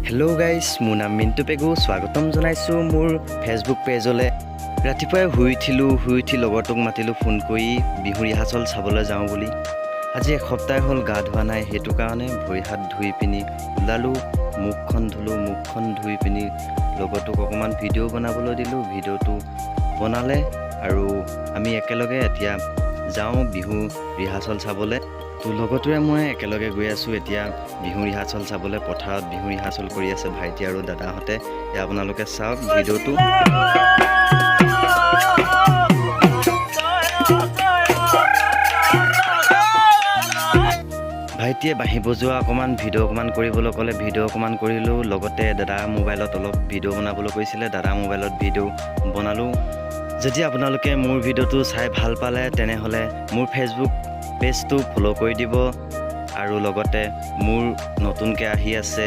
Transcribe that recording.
Hello' guys, মোৰ নাম মিণ্টু পেগু। স্বাগতম জনাইছোঁ মোৰ ফেচবুক পেজলৈ। ৰাতিপুৱাই শুই উঠি লগৰটোক মাতিলোঁ ফোন কৰি বিহু ৰিহাৰ্চল চাবলৈ যাওঁ বুলি। আজি এসপ্তাহ হ'ল গা ধোৱা নাই, সেইটো কাৰণে ভৰি হাত ধুই পিনি ওলালোঁ। মুখখন ধুই পিনি লগৰটোক অকণমান ভিডিঅ' বনাবলৈ দিলোঁ। ভিডিঅ'টো বনালে আৰু আমি একেলগে এতিয়া যাওঁ বিহু ৰিহাৰ্চল চাবলৈ। তো লগৰটোৱে মই একেলগে গৈ আছোঁ এতিয়া বিহু ৰিহাৰ্চল চাবলৈ। পথাৰত বিহু ৰিহাৰ্চল কৰি আছে ভাইটি আৰু দাদাহঁতে। এয়া আপোনালোকে চাওক ভিডিঅ'টো। ভাইটিয়ে বাঁহী বজোৱা অকণমান ভিডিঅ' অকণমান কৰিবলৈ ক'লে, ভিডিঅ' অকণমান কৰিলোঁ। লগতে দাদা মোবাইলত অলপ ভিডিঅ' বনাবলৈ কৈছিলে, দাদা মোবাইলত ভিডিঅ' বনালোঁ। যদি আপোনালোকে মোৰ ভিডিঅ'টো চাই ভাল পালে তেনেহ'লে মোৰ ফেচবুক পেজটো ফ'ল' কৰি দিব আৰু লগতে মোৰ নতুনকৈ আহি আছে